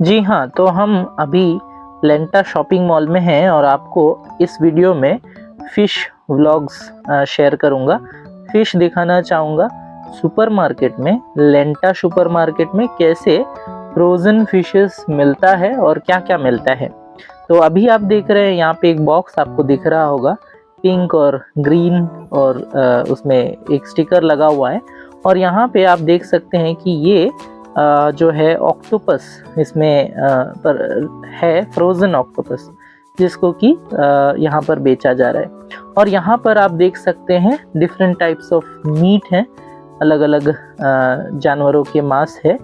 जी हाँ, तो हम अभी लेंटा शॉपिंग मॉल में हैं और आपको इस वीडियो में फ़िश व्लॉग्स शेयर करूँगा। फ़िश दिखाना चाहूँगा सुपरमार्केट में, लेंटा सुपरमार्केट में कैसे फ्रोज़न फ़िशेस मिलता है और क्या-क्या मिलता है। तो अभी आप देख रहे हैं यहाँ पे एक बॉक्स आपको दिख रहा होगा, पिंक और ग्रीन और उसमें एक स्टिकर लगा हुआ है और यहाँ पे आप देख सकते हैं कि ये जो है ऑक्टोपस इसमें पर है, फ्रोज़न ऑक्टोपस, जिसको कि यहाँ पर बेचा जा रहा है। और यहाँ पर आप देख सकते हैं डिफरेंट टाइप्स ऑफ मीट हैं, अलग-अलग जानवरों के मांस है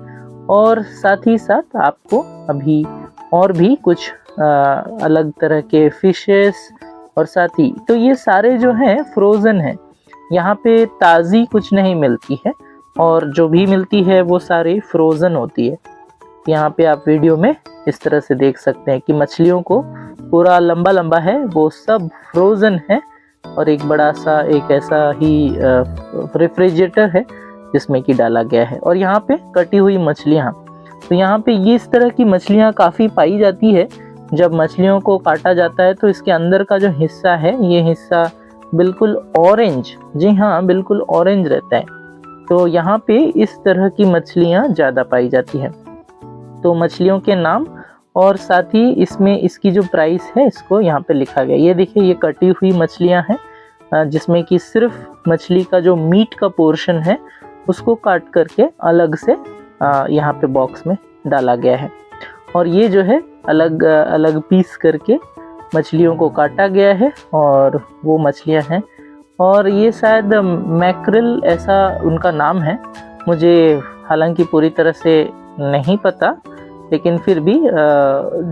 और साथ ही साथ आपको अभी और भी कुछ अलग तरह के फिशेस और साथ ही तो ये सारे जो हैं फ्रोज़न हैं। यहाँ पे ताज़ी कुछ नहीं मिलती है और जो भी मिलती है वो सारी फ्रोज़न होती है। यहाँ पे आप वीडियो में इस तरह से देख सकते हैं कि मछलियों को पूरा लंबा-लंबा है, वो सब फ्रोज़न है और एक बड़ा-सा एक ऐसा ही रेफ्रिजरेटर है जिसमें कि डाला गया है और यहाँ पे कटी हुई मछलियाँ। तो यहाँ पे ये इस तरह की मछलियाँ काफ़ी पाई जाती है। जब मछलियों को काटा जाता है तो इसके अंदर का जो हिस्सा है, ये हिस्सा बिल्कुल ऑरेंज, जी हाँ, बिल्कुल ऑरेंज रहता है। तो यहाँ पे इस तरह की मछलियाँ ज़्यादा पाई जाती हैं। तो मछलियों के नाम और साथ ही इसमें इसकी जो प्राइस है इसको यहाँ पे लिखा गया। ये देखिए, ये कटी हुई मछलियाँ हैं जिसमें कि सिर्फ मछली का जो मीट का पोर्शन है उसको काट करके अलग से यहाँ पे बॉक्स में डाला गया है और ये जो है अलग अलग पीस करके मछलियों को काटा गया है और वो मछलियाँ हैं और ये शायद मैक्रिल ऐसा उनका नाम है। मुझे हालांकि पूरी तरह से नहीं पता, लेकिन फिर भी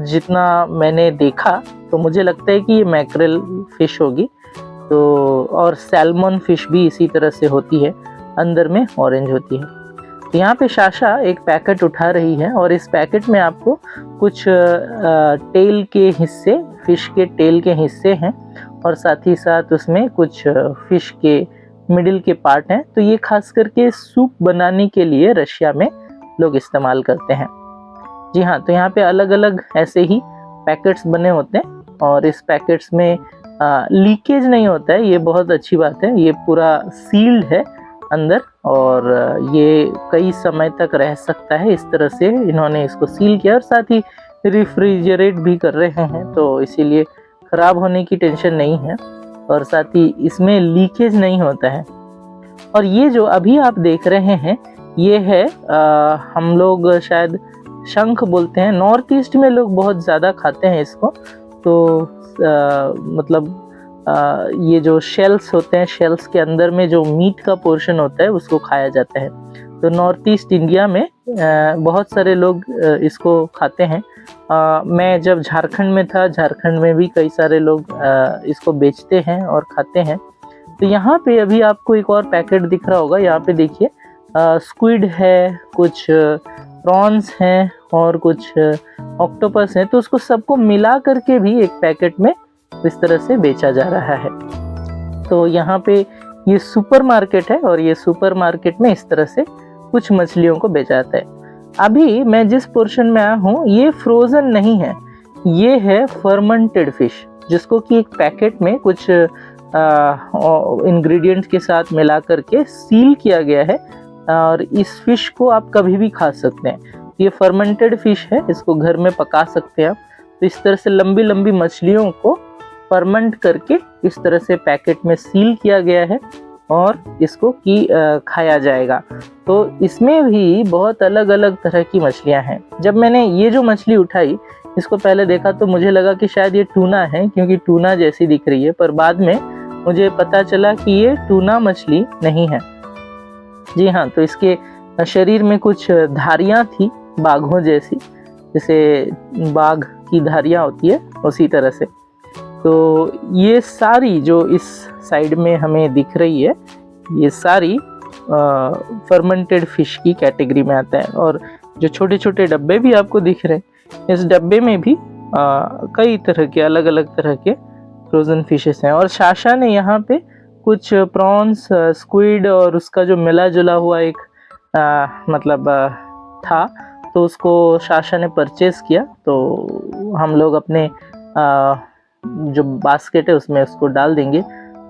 जितना मैंने देखा तो मुझे लगता है कि ये मैक्रिल फ़िश होगी। तो और सैल्मन फ़िश भी इसी तरह से होती है, अंदर में ऑरेंज होती है। तो यहाँ पे साशा एक पैकेट उठा रही है और इस पैकेट में आपको कुछ टेल के हिस्से, फ़िश के टेल के हिस्से हैं और साथ ही साथ उसमें कुछ फ़िश के मिडिल के पार्ट हैं। तो ये खास करके सूप बनाने के लिए रशिया में लोग इस्तेमाल करते हैं। जी हाँ, तो यहाँ पे अलग-अलग ऐसे ही पैकेट्स बने होते हैं और इस पैकेट्स में लीकेज नहीं होता है, ये बहुत अच्छी बात है। ये पूरा सील्ड है अंदर और ये कई समय तक रह सकता है। इस तरह से इन्होंने इसको सील किया और साथ ही रेफ्रिजरेट भी कर रहे हैं, तो इसीलिए ख़राब होने की टेंशन नहीं है और साथ ही इसमें लीकेज नहीं होता है। और ये जो अभी आप देख रहे हैं ये है हम लोग शायद शंख बोलते हैं, नॉर्थ ईस्ट में लोग बहुत ज़्यादा खाते हैं इसको। तो मतलब ये जो शेल्स होते हैं, शेल्स के अंदर में जो मीट का पोर्शन होता है उसको खाया जाता है। तो नॉर्थ ईस्ट इंडिया में बहुत सारे लोग इसको खाते हैं। मैं जब झारखंड में था, झारखंड में भी कई सारे लोग इसको बेचते हैं और खाते हैं। तो यहाँ पे अभी आपको एक और पैकेट दिख रहा होगा, यहाँ पे देखिए स्क्विड है, कुछ प्रॉन्स हैं और कुछ ऑक्टोपस हैं। तो उसको सबको मिला करके भी एक पैकेट में इस तरह से बेचा जा रहा है। तो यहाँ पे ये सुपरमार्केट है और ये सुपरमार्केट में इस तरह से कुछ मछलियों को बेचा जाता है। अभी मैं जिस पोर्शन में आया हूँ ये फ्रोज़न नहीं है, ये है फर्मेंटेड फिश, जिसको कि एक पैकेट में कुछ इंग्रेडिएंट्स के साथ मिला करके सील किया गया है और इस फिश को आप कभी भी खा सकते हैं। ये फर्मेंटेड फिश है, इसको घर में पका सकते हैं आप। तो इस तरह से लंबी लंबी मछलियों को फर्मेंट करके इस तरह से पैकेट में सील किया गया है और इसको खाया जाएगा। तो इसमें भी बहुत अलग अलग तरह की मछलियां हैं। जब मैंने ये जो मछली उठाई इसको पहले देखा तो मुझे लगा कि शायद ये टूना है, क्योंकि टूना जैसी दिख रही है, पर बाद में मुझे पता चला कि ये टूना मछली नहीं है। जी हाँ, तो इसके शरीर में कुछ धारियाँ थी बाघों जैसी, जैसे बाघ की धारियाँ होती है उसी तरह से। तो ये सारी जो इस साइड में हमें दिख रही है ये सारी फर्मेंटेड फिश की कैटेगरी में आता है। और जो छोटे छोटे डब्बे भी आपको दिख रहे हैं, इस डब्बे में भी कई तरह के अलग अलग तरह के फ्रोज़न फिशेस हैं। और साशा ने यहाँ पे कुछ प्रॉन्स, स्क्विड और उसका जो मिला जुला हुआ एक था तो उसको साशा ने परचेज़ किया। तो हम लोग अपने जो बास्केट है उसमें उसको डाल देंगे।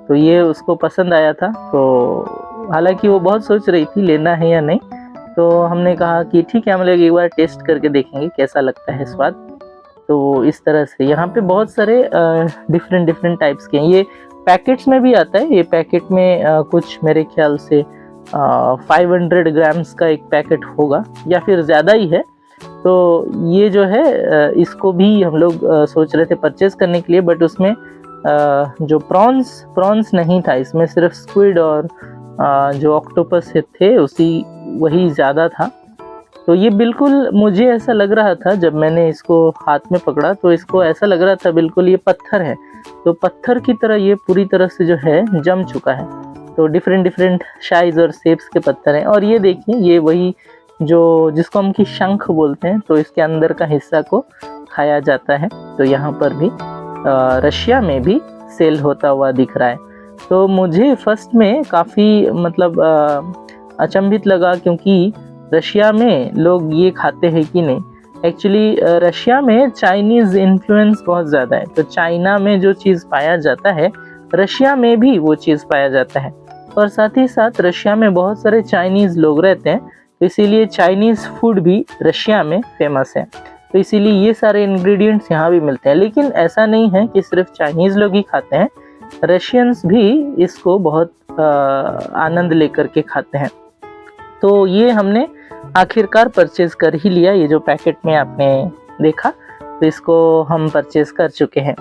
तो ये उसको पसंद आया था, तो हालांकि वो बहुत सोच रही थी लेना है या नहीं, तो हमने कहा कि ठीक है, हम लोग एक बार टेस्ट करके देखेंगे कैसा लगता है स्वाद। तो इस तरह से यहाँ पे बहुत सारे डिफरेंट टाइप्स के हैं। ये पैकेट्स में भी आता है। ये पैकेट में कुछ मेरे ख्याल से 500 ग्राम्स का एक पैकेट होगा या फिर ज़्यादा ही है। तो ये जो है इसको भी हम लोग सोच रहे थे परचेज़ करने के लिए, बट उसमें जो प्रॉन्स नहीं था, इसमें सिर्फ स्क्विड और जो ऑक्टोपस थे वही ज़्यादा था। तो ये बिल्कुल मुझे ऐसा लग रहा था जब मैंने इसको हाथ में पकड़ा, तो इसको ऐसा लग रहा था बिल्कुल ये पत्थर है। तो पत्थर की तरह ये पूरी तरह से जो है जम चुका है। तो डिफरेंट साइज़ और शेप्स के पत्थर हैं। और ये देखिए, ये वही जो जिसको हम कि शंख बोलते हैं, तो इसके अंदर का हिस्सा को खाया जाता है। तो यहाँ पर भी रशिया में भी सेल होता हुआ दिख रहा है। तो मुझे फर्स्ट में काफ़ी मतलब अचंभित लगा, क्योंकि रशिया में लोग ये खाते हैं कि नहीं। एक्चुअली रशिया में चाइनीज़ इन्फ्लुएंस बहुत ज़्यादा है। तो चाइना में जो चीज़ पाया जाता है, रशिया में भी वो चीज़ पाया जाता है। और साथ ही साथ रशिया में बहुत सारे चाइनीज़ लोग रहते हैं, तो इसीलिए चाइनीज़ फूड भी रशिया में फेमस है। तो इसीलिए ये सारे इंग्रेडिएंट्स यहाँ भी मिलते हैं। लेकिन ऐसा नहीं है कि सिर्फ चाइनीज़ लोग ही खाते हैं, रशियंस भी इसको बहुत आनंद लेकर के खाते हैं। तो ये हमने आखिरकार परचेज़ कर ही लिया। ये जो पैकेट में आपने देखा, तो इसको हम परचेज़ कर चुके हैं।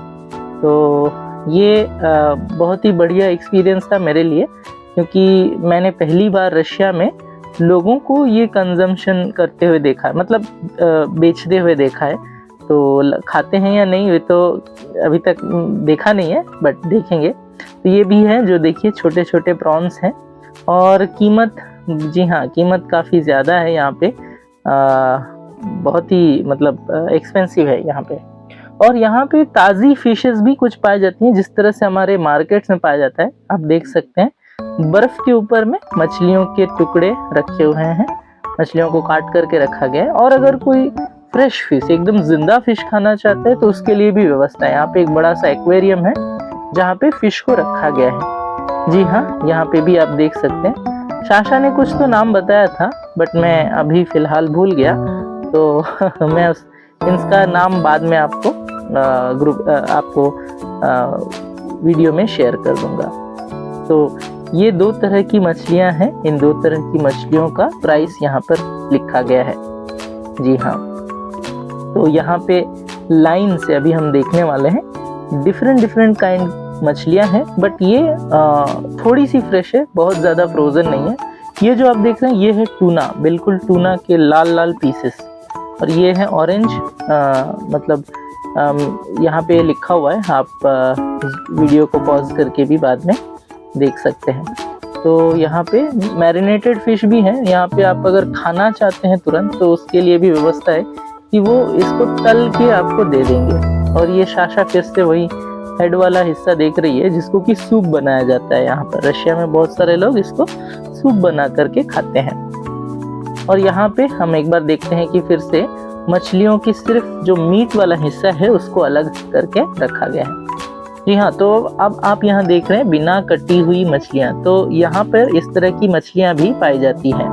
तो ये बहुत ही बढ़िया एक्सपीरियंस था मेरे लिए, क्योंकि मैंने पहली बार रशिया में लोगों को ये कंजम्पशन करते हुए देखा है, मतलब बेचते हुए देखा है। तो खाते हैं या नहीं ये तो अभी तक देखा नहीं है, बट देखेंगे। तो ये भी है, जो देखिए छोटे छोटे प्रॉन्स हैं। और कीमत, जी हाँ, कीमत काफ़ी ज़्यादा है यहाँ पे। बहुत ही मतलब एक्सपेंसिव है यहाँ पे। और यहाँ पे ताज़ी फिशेस भी कुछ पाई जाती हैं, जिस तरह से हमारे मार्केट्स में पाया जाता है। आप देख सकते हैं बर्फ़ के ऊपर में मछलियों के टुकड़े रखे हुए हैं, मछलियों को काट करके रखा गया है। और अगर कोई फ्रेश फिश, एकदम जिंदा फिश खाना चाहते हैं, तो उसके लिए भी व्यवस्था है। यहाँ पे एक बड़ा सा एक्वेरियम है जहाँ पे फिश को रखा गया है। जी हाँ, यहाँ पे भी आप देख सकते हैं। साशा ने कुछ तो नाम बताया था, बट मैं अभी फ़िलहाल भूल गया। तो मैं इसका नाम बाद में आपको वीडियो में शेयर कर दूंगा। तो ये 2 तरह की मछलियां हैं। इन 2 तरह की मछलियों का प्राइस यहाँ पर लिखा गया है। जी हाँ, तो यहाँ पे लाइन से अभी हम देखने वाले हैं। डिफरेंट काइंड मछलियां हैं, बट ये थोड़ी सी फ्रेश है, बहुत ज़्यादा फ्रोज़न नहीं है। ये जो आप देख रहे हैं, ये है टूना, बिल्कुल टूना के लाल पीसेस। और ये है ऑरेंज, मतलब यहाँ पे लिखा हुआ है। आप वीडियो को पॉज करके भी बाद में देख सकते हैं। तो यहाँ पे मैरिनेटेड फिश भी है। यहाँ पे आप अगर खाना चाहते हैं तुरंत, तो उसके लिए भी व्यवस्था है कि वो इसको तल के आपको दे देंगे। और ये साशा फिश से वही हेड वाला हिस्सा देख रही है, जिसको कि सूप बनाया जाता है। यहाँ पर रशिया में बहुत सारे लोग इसको सूप बना करके खाते हैं। और यहाँ पे हम एक बार देखते हैं कि फिर से मछलियों की सिर्फ जो मीट वाला हिस्सा है उसको अलग करके रखा गया है। जी हाँ, तो अब आप यहाँ देख रहे हैं बिना कटी हुई मछलियाँ। तो यहाँ पर इस तरह की मछलियाँ भी पाई जाती हैं।